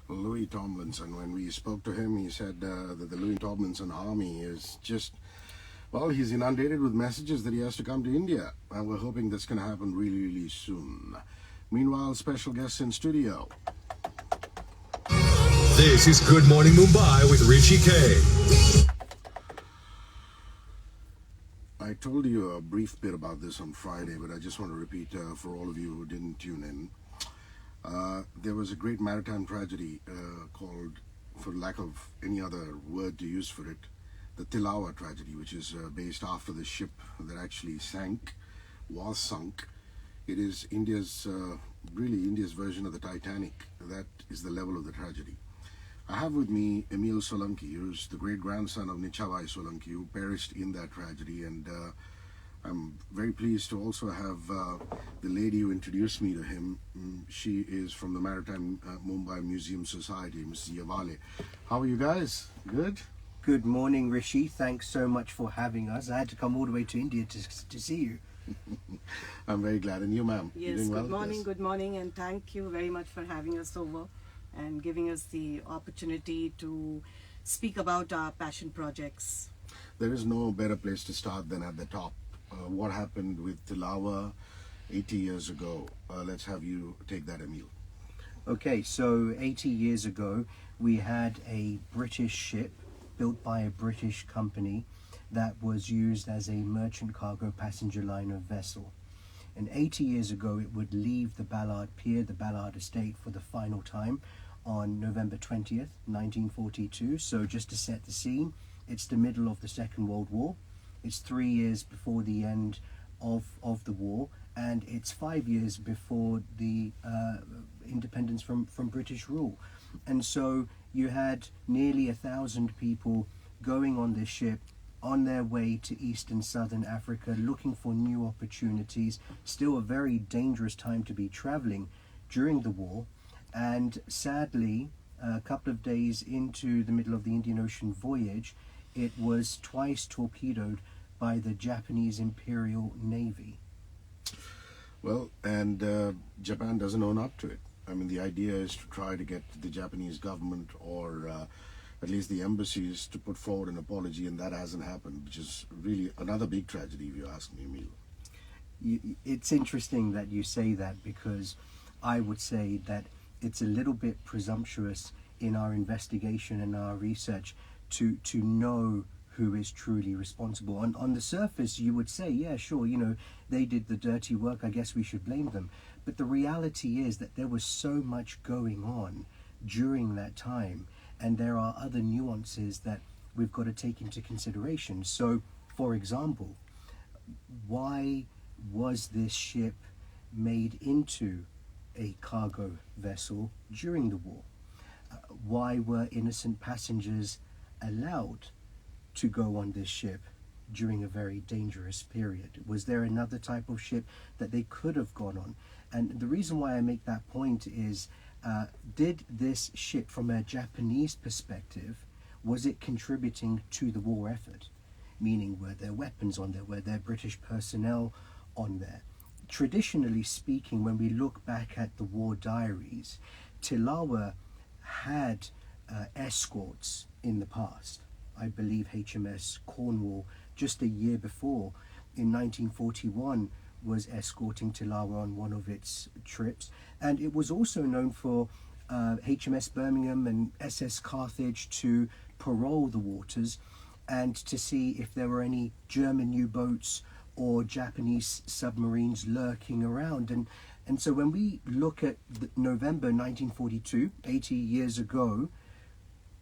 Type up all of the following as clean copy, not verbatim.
Louis Tomlinson. When we spoke to him, he said that the Louis Tomlinson army is just, well, he's inundated with messages that he has to come to India. And we're hoping that's going to happen really, really soon. Meanwhile, special guests in studio. This is Good Morning Mumbai with Hrishikesh. I told you a brief bit about this on Friday, but I just want to repeat for all of you who didn't tune in. There was a great maritime tragedy called, for lack of any other word to use for it, the Tilawa tragedy, which is based after the ship that actually was sunk. It is India's version of the Titanic. That is the level of the tragedy. I have with me Emile Solanki, who's the great-grandson of Yewale Solanki, who perished in that tragedy, and I'm very pleased to also have the lady who introduced me to him. She is from the Maritime Mumbai Museum Society, Mrs. Yewale. How are you guys? Good? Good morning, Rishi. Thanks so much for having us. I had to come all the way to India to see you. I'm very glad. And you, ma'am? Yes, doing well? good morning, and thank you very much for having us over and giving us the opportunity to speak about our passion projects. There is no better place to start than at the top. What happened with Tilawa 80 years ago? Let's have you take that, Emile. Okay, so 80 years ago, we had a British ship built by a British company that was used as a merchant cargo passenger liner vessel. And 80 years ago, it would leave the Ballard Pier, the Ballard Estate, for the final time on November 20th, 1942. So just to set the scene, it's the middle of the Second World War. It's 3 years before the end of the war, and it's 5 years before the independence from British rule. And so you had nearly 1,000 people going on this ship on their way to East and Southern Africa, looking for new opportunities. Still a very dangerous time to be traveling during the war. And sadly, a couple of days into the middle of the Indian Ocean voyage, it was twice torpedoed by the Japanese Imperial Navy. Well, and Japan doesn't own up to it. I mean, the idea is to try to get the Japanese government or at least the embassies to put forward an apology, and that hasn't happened, which is really another big tragedy, if you ask me, Emile. It's interesting that you say that, because I would say that it's a little bit presumptuous in our investigation and our research to know who is truly responsible. On the surface, you would say, yeah, sure, they did the dirty work, I guess we should blame them. But the reality is that there was so much going on during that time, and there are other nuances that we've got to take into consideration. So, for example, why was this ship made into a cargo vessel during the war? Why were innocent passengers allowed to go on this ship during a very dangerous period? Was there another type of ship that they could have gone on? And the reason why I make that point is, did this ship, from a Japanese perspective, was it contributing to the war effort? Meaning, were there weapons on there? Were there British personnel on there? Traditionally speaking, when we look back at the war diaries, Tilawa had escorts in the past. I believe HMS Cornwall, just a year before, in 1941, was escorting Tilawa on one of its trips. And it was also known for HMS Birmingham and SS Carthage to patrol the waters and to see if there were any German U-boats or Japanese submarines lurking around. And so when we look at November 1942, 80 years ago,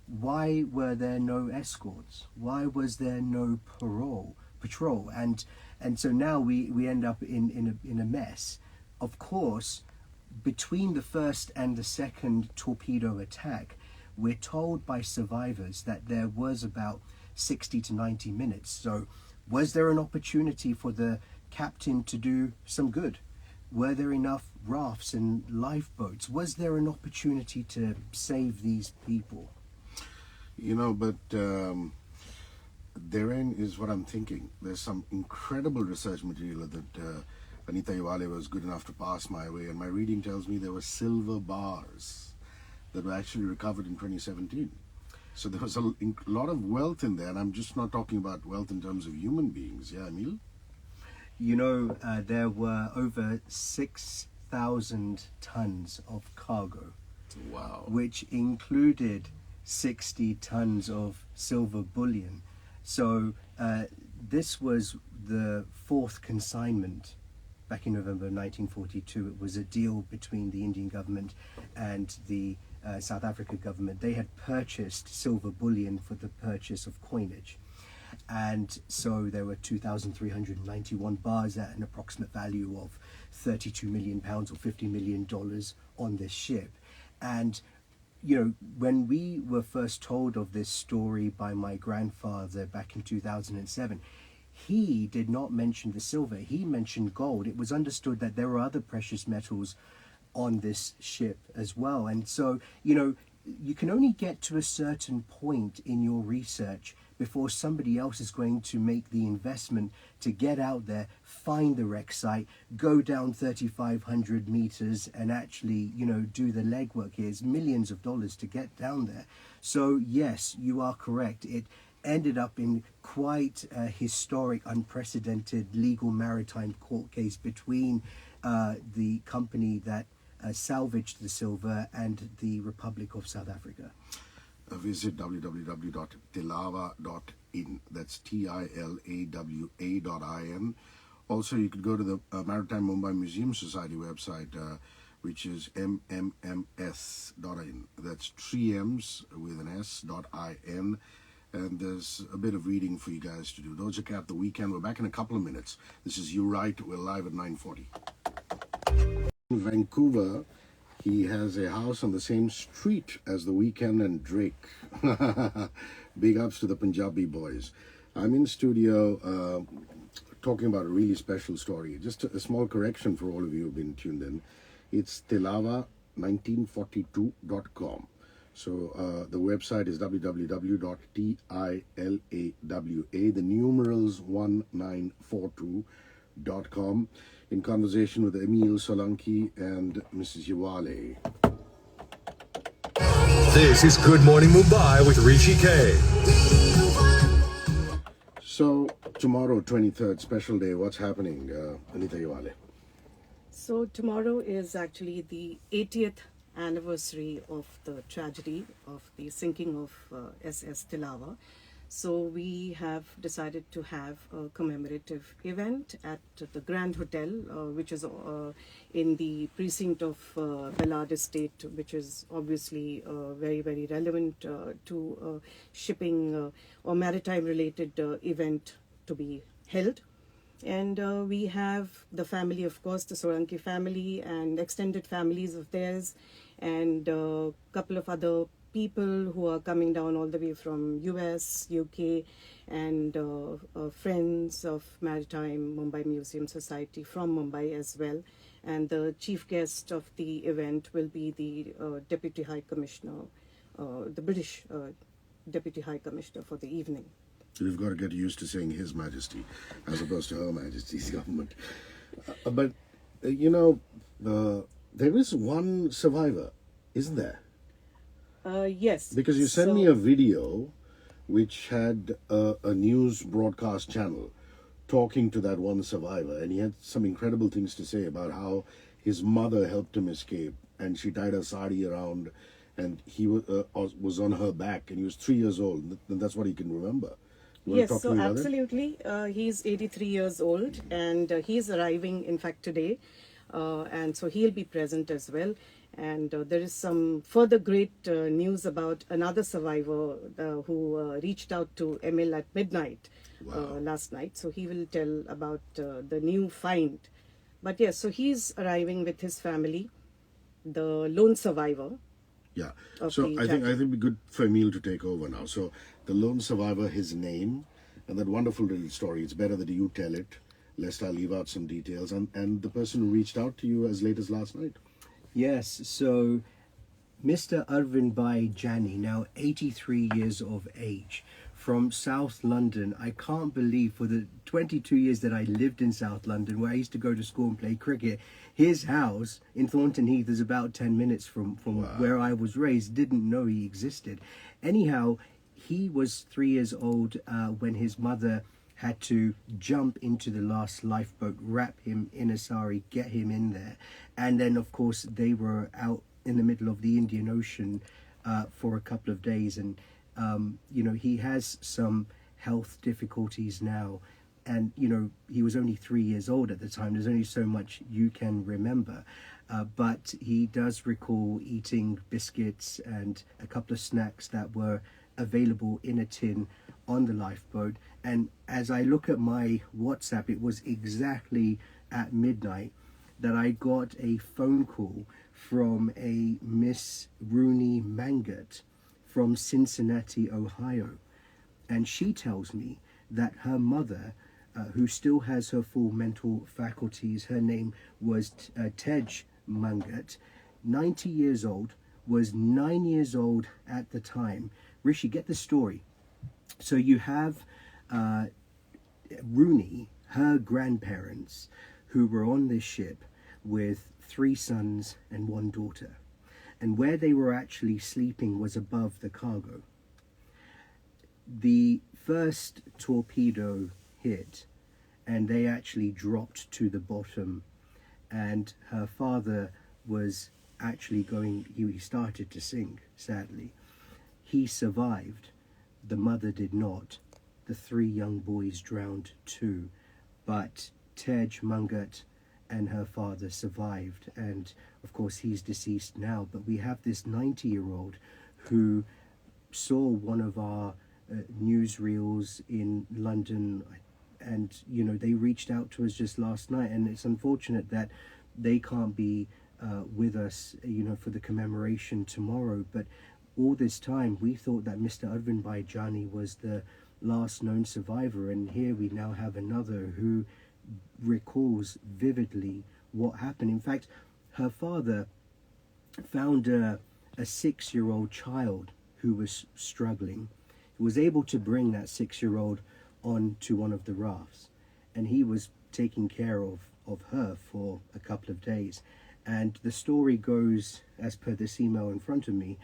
why were there no escorts? Why was there no patrol? And so now we end up in a mess. Of course, between the first and the second torpedo attack, we're told by survivors that there was about 60 to 90 minutes. So was there an opportunity for the captain to do some good? Were there enough rafts and lifeboats? Was there an opportunity to save these people? But therein is what I'm thinking. There's some incredible research material that Anita Yewale was good enough to pass my way, and my reading tells me there were silver bars that were actually recovered in 2017. So there was a lot of wealth in there, and I'm just not talking about wealth in terms of human beings. Yeah, Emile? You know, there were over 6,000 tons of cargo, Wow. which included 60 tons of silver bullion. So this was the fourth consignment back in November 1942. It was a deal between the Indian government and the South Africa government. They had purchased silver bullion for the purchase of coinage. And so there were 2,391 bars at an approximate value of £32 million or $50 million on this ship. And, you know, when we were first told of this story by my grandfather back in 2007, he did not mention the silver, he mentioned gold. It was understood that there were other precious metals on this ship as well. And so, you know, you can only get to a certain point in your research before somebody else is going to make the investment to get out there, find the wreck site, go down 3,500 meters and actually, you know, do the legwork. It's millions of dollars to get down there. So yes, you are correct. It ended up in quite a historic, unprecedented legal maritime court case between the company that salvaged the silver and the Republic of South Africa. Visit www.tilawa.in. That's TILAWA.in. Also, you could go to the Maritime Mumbai Museum Society website, which is MMMS.in. That's 3M's with an S.in. And there's a bit of reading for you guys to do. Doja Cat, The Weekend. We're back in a couple of minutes. This is You Right. We're live at 9:40. In Vancouver, he has a house on the same street as The Weekend and Drake. Big ups to the Punjabi boys. I'm in studio talking about a really special story. Just a small correction for all of you who've been tuned in. It's Tilawa1942.com. So the website is www.tilawa, the numerals 1942.com, in conversation with Emile, Solanki, and Mrs. Yewale. This is Good Morning Mumbai with Hrishikesh. So tomorrow, 23rd, special day, what's happening, Anita, Yewale? So tomorrow is actually the 80th anniversary of the tragedy of the sinking of S.S Tilawa. So we have decided to have a commemorative event at the Grand Hotel, which is in the precinct of Ballard Estate, which is obviously very, very relevant to shipping or maritime related event to be held. And we have the family, of course, the Solanki family and extended families of theirs, and a couple of other people who are coming down all the way from US, UK, and friends of Maritime Mumbai Museum Society from Mumbai as well. And the chief guest of the event will be the Deputy High Commissioner, the British Deputy High Commissioner for the evening. You've got to get used to saying His Majesty as opposed to Her Majesty's government. But, you know, there is one survivor, isn't there? Yes. Because you sent me a video which had a news broadcast channel talking to that one survivor, and he had some incredible things to say about how his mother helped him escape, and she tied a sari around, and he was on her back, and he was 3 years old, and that's what he can remember. Yes, so absolutely. He's 83 years old, and he's arriving, in fact, today. And so he'll be present as well. And there is some further great news about another survivor who reached out to Emile at midnight last night. So he will tell about the new find. But yes, so he's arriving with his family, the lone survivor. Yeah. So I think it'd be good for Emile to take over now. So the lone survivor, his name, and that wonderful little story. It's better that you tell it, lest I leave out some details. And the person who reached out to you as late as last night. Yes, so Mr. Arvind Bhai Jani, now 83 years of age, from South London. I can't believe for the 22 years that I lived in South London, where I used to go to school and play cricket, his house in Thornton Heath is about 10 minutes from where I was raised. Didn't know he existed. Anyhow, he was 3 years old when his mother had to jump into the last lifeboat, wrap him in a sari, get him in there. And then, of course, they were out in the middle of the Indian Ocean for a couple of days. And, you know, he has some health difficulties now. And, you know, he was only 3 years old at the time. There's only so much you can remember. But he does recall eating biscuits and a couple of snacks that were available in a tin on the lifeboat. And as I look at my WhatsApp, it was exactly at midnight that I got a phone call from a Miss Rooney Mangat from Cincinnati, Ohio. And she tells me that her mother, who still has her full mental faculties, her name was Tej Mangat, 90 years old, was 9 years old at the time. Rishi, get the story. So you have Rooney, her grandparents, who were on this ship with 3 sons and 1 daughter. And where they were actually sleeping was above the cargo. The first torpedo hit and they actually dropped to the bottom, and her father was actually he started to sink, sadly. He survived. The mother did not. The 3 young boys drowned too. But Tej Mangat and her father survived. And of course, he's deceased now. But we have this 90-year-old who saw one of our newsreels in London. And, you know, they reached out to us just last night. And it's unfortunate that they can't be with us, you know, for the commemoration tomorrow. But all this time, we thought that Mr. Arvind Bhai Jani was the last known survivor, and here we now have another who recalls vividly what happened. In fact, her father found a 6-year-old child who was struggling. He was able to bring that 6-year-old onto one of the rafts, and he was taking care of her for a couple of days. And the story goes, as per this email in front of me,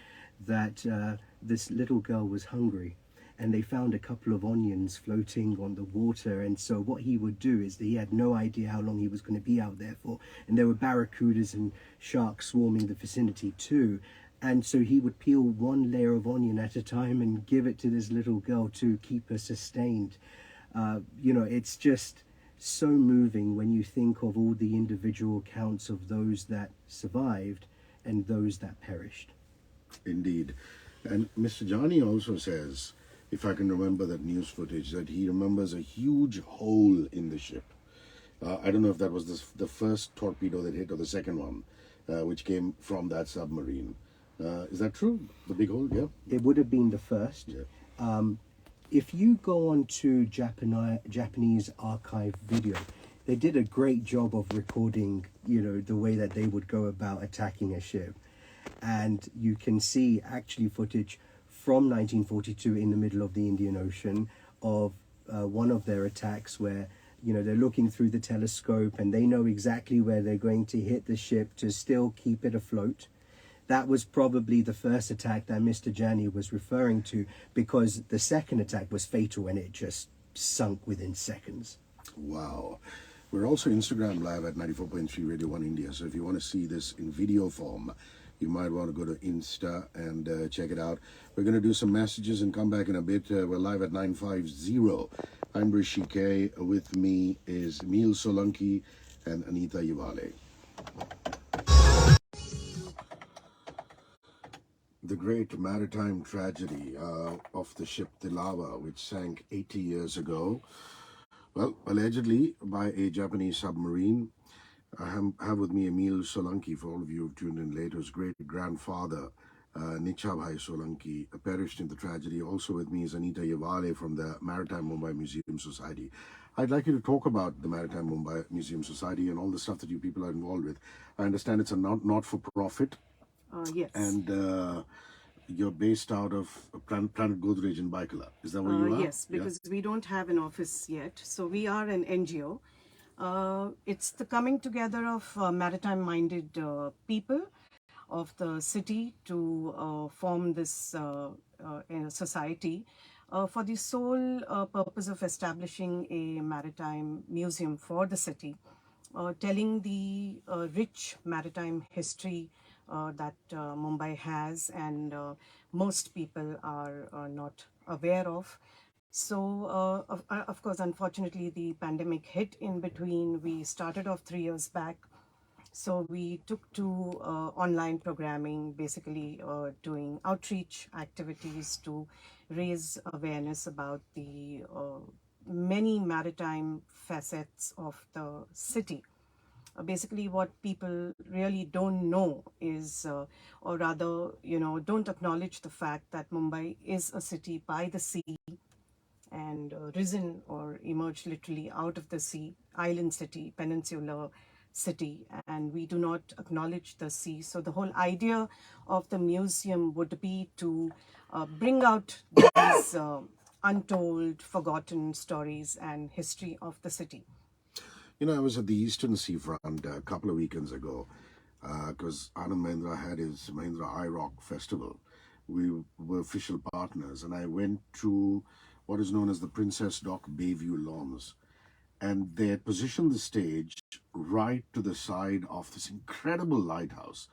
that this little girl was hungry, and they found a couple of onions floating on the water. And so what he would do is that he had no idea how long he was going to be out there for, and there were barracudas and sharks swarming the vicinity too. And so he would peel 1 layer of onion at a time and give it to this little girl to keep her sustained. You know, it's just so moving when you think of all the individual accounts of those that survived and those that perished. Indeed. And Mr. Jani also says, if I can remember that news footage, that he remembers a huge hole in the ship. I don't know if that was the first torpedo that hit or the second one, which came from that submarine. Is that true? The big hole? Yeah. It would have been the first. Yeah. If you go on to Japanese archive video, they did a great job of recording, you know, the way that they would go about attacking a ship. And you can see actually footage from 1942 in the middle of the Indian Ocean of one of their attacks where, you know, they're looking through the telescope and they know exactly where they're going to hit the ship to still keep it afloat. That was probably the first attack that Mr. Jani was referring to, because the second attack was fatal and it just sunk within seconds. Wow. We're also Instagram live at 94.3 Radio 1 India. So if you want to see this in video form, you might want to go to Insta and check it out. We're going to do some messages and come back in a bit. We're live at 950. I'm hrishikay. With me is Emile, Solanki and Anita, Yewale. The great maritime tragedy of the ship Tilawa, which sank 80 years ago, well, allegedly by a Japanese submarine. I have with me Emile Solanki, for all of you who've tuned in later. His great-grandfather, Nichabhai Solanki, perished in the tragedy. Also with me is Anita, Yewale from the Maritime Mumbai Museum Society. I'd like you to talk about the Maritime Mumbai Museum Society and all the stuff that you people are involved with. I understand it's a not-for-profit. Yes. And you're based out of Planet Godrej in Baikala. Is that where you are? Yes, because we don't have an office yet. So we are an NGO. It's the coming together of maritime-minded people of the city to form this society for the sole purpose of establishing a maritime museum for the city, telling the rich maritime history that Mumbai has and most people are not aware of. So, of course, unfortunately, the pandemic hit in between. We started off 3 years back. So we took to online programming, basically doing outreach activities to raise awareness about the many maritime facets of the city. Basically, what people really don't know is, or rather, don't acknowledge the fact that Mumbai is a city by the sea and risen or emerged literally out of the sea, island city, peninsular city, and we do not acknowledge the sea. So the whole idea of the museum would be to bring out these untold, forgotten stories and history of the city. I was at the Eastern Seafront a couple of weekends ago because Anand Mahindra had his Mahindra IROC festival. We were official partners, and I went to what is known as the Princess Dock Bayview Lawns. And they had positioned the stage right to the side of this incredible lighthouse.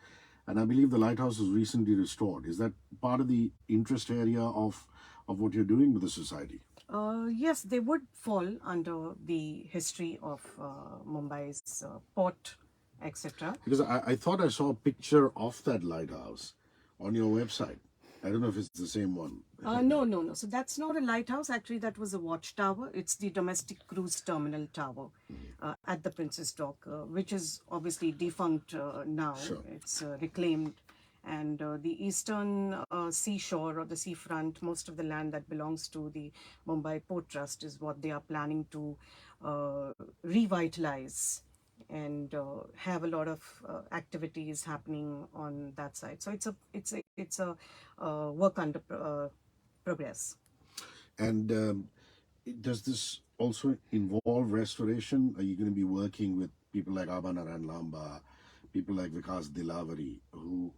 And I believe the lighthouse was recently restored. Is that part of the interest area of what you're doing with the society? Yes, they would fall under the history of Mumbai's port, etc. Because I thought I saw a picture of that lighthouse on your website. I don't know if it's the same one. No. So that's not a lighthouse. Actually, that was a watchtower. It's the domestic cruise terminal tower at the Princess Dock, which is obviously defunct now. Sure. It's reclaimed. And the eastern seashore or the seafront, most of the land that belongs to the Mumbai Port Trust is what they are planning to revitalize and have a lot of activities happening on that side. So it's a work under progress. And does this also involve restoration? Are you going to be working with people like Abhanaran Lamba, people like Vikas Dilavari, who,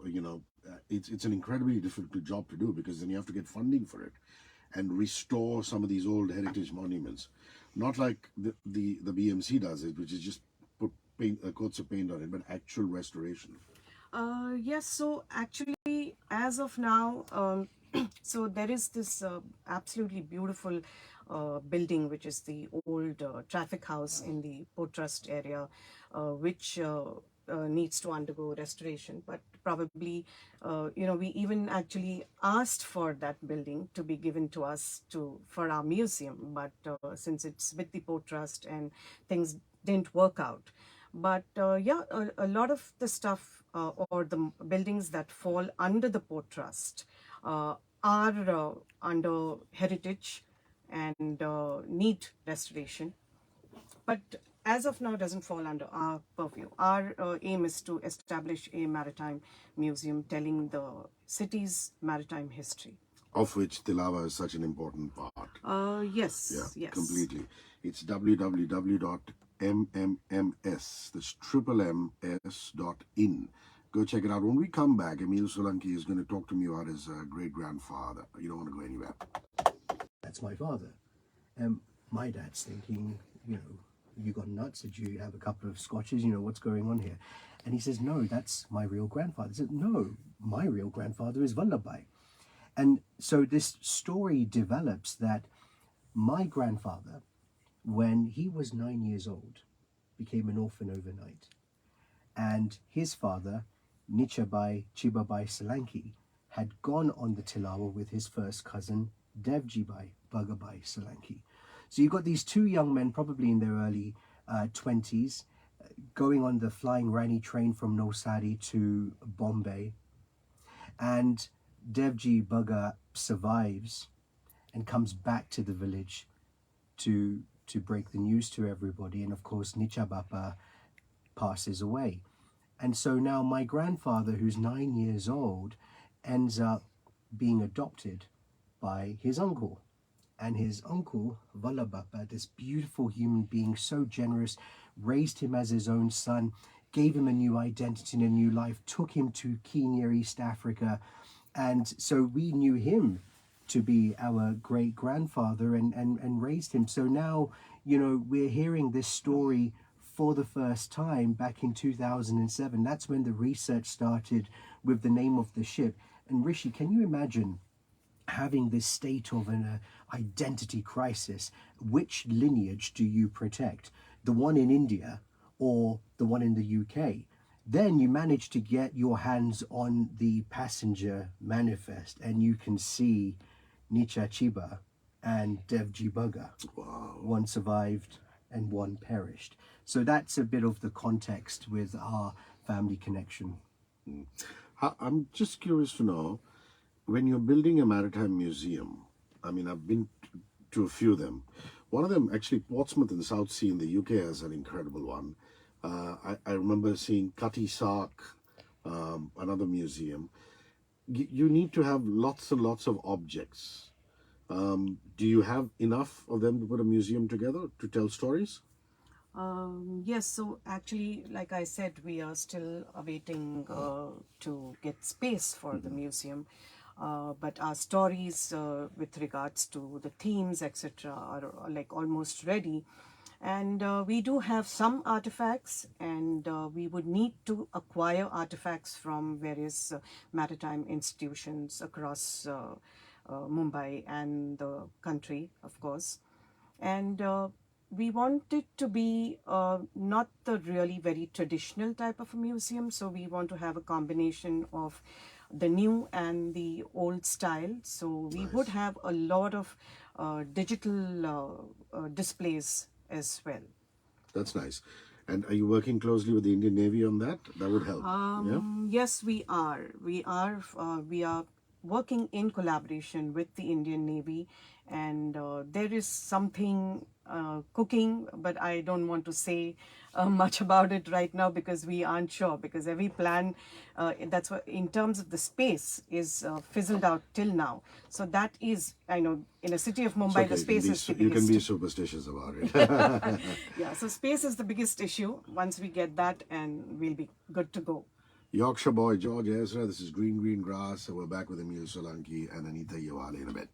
it's an incredibly difficult job to do because then you have to get funding for it and restore some of these old heritage monuments. Not like the BMC does it, which is just put coats of paint on it, but actual restoration. Yes, so actually, as of now, so there is this absolutely beautiful building, which is the old traffic house in the Port Trust area, which needs to undergo restoration. But probably, we even actually asked for that building to be given to us for our museum. But since it's with the Port Trust and things didn't work out. But a lot of the stuff or the buildings that fall under the Port Trust are under heritage and need restoration. But as of now, doesn't fall under our purview. Our aim is to establish a maritime museum telling the city's maritime history. Of which Tilawa is such an important part. Yes. Completely. It's www.mms, that's MMS.in. Go check it out. When we come back, Emile Solanki is going to talk to me about his great-grandfather. You don't want to go anywhere. That's my father. My dad's thinking, you got nuts? Did you have a couple of scotches? What's going on here? And he says, no, that's my real grandfather. He says, no, my real grandfather is Vallabhbhai. And so this story develops that my grandfather, when he was 9 years old, became an orphan overnight. And his father, Nichabai Chibabai Solanki, had gone on the Tilawa with his first cousin, Devjibai Bagabai Solanki. So you've got these two young men, probably in their early 20s, going on the Flying Rani train from Navsari to Bombay. And Devji Bhaga survives and comes back to the village to break the news to everybody. And of course, Nichabapa passes away. And so now my grandfather, who's 9 years old, ends up being adopted by his uncle. And his uncle, Vallabhapa, this beautiful human being, so generous, raised him as his own son, gave him a new identity and a new life, took him to Kenya, East Africa. And so we knew him to be our great grandfather and raised him. So now, you know, we're hearing this story for the first time back in 2007. That's when the research started with the name of the ship. And Rishi, can you imagine having this state of an identity crisis? Which lineage do you protect? The one in India or the one in the UK? Then you manage to get your hands on the passenger manifest and you can see Nicha Chiba and Devji Bugga. Wow. One survived and one perished. So that's a bit of the context with our family connection. I'm just curious to know, when you're building a maritime museum, I mean, I've been to a few of them. One of them, actually, Portsmouth in the South Sea in the UK has an incredible one. I remember seeing Cutty Sark, another museum. You need to have lots and lots of objects. Do you have enough of them to put a museum together to tell stories? Yes, so actually, like I said, we are still awaiting to get space for the museum. But our stories with regards to the themes, etc., are like almost ready. And we do have some artifacts, and we would need to acquire artifacts from various maritime institutions across Mumbai and the country, of course. And we want it to be not the really very traditional type of a museum, so we want to have a combination of the new and the old style. So we would have a lot of digital displays as well. That's nice. And are you working closely with the Indian Navy on that? That would help. Yeah. Yes, we are. We are working in collaboration with the Indian Navy, and there is something cooking, but I don't want to say much about it right now because we aren't sure, because every plan, that's what, in terms of the space, is fizzled out till now. So that is, I know, in a city of Mumbai, Okay, the space is the you can biggest. be superstitious about it. Yeah, so space is the biggest issue. Once we get that, and we'll be good to go. Yorkshire boy George Ezra, this is Green Green Grass, and we're back with Emile, Solanki, and Anita Yewale in a bit.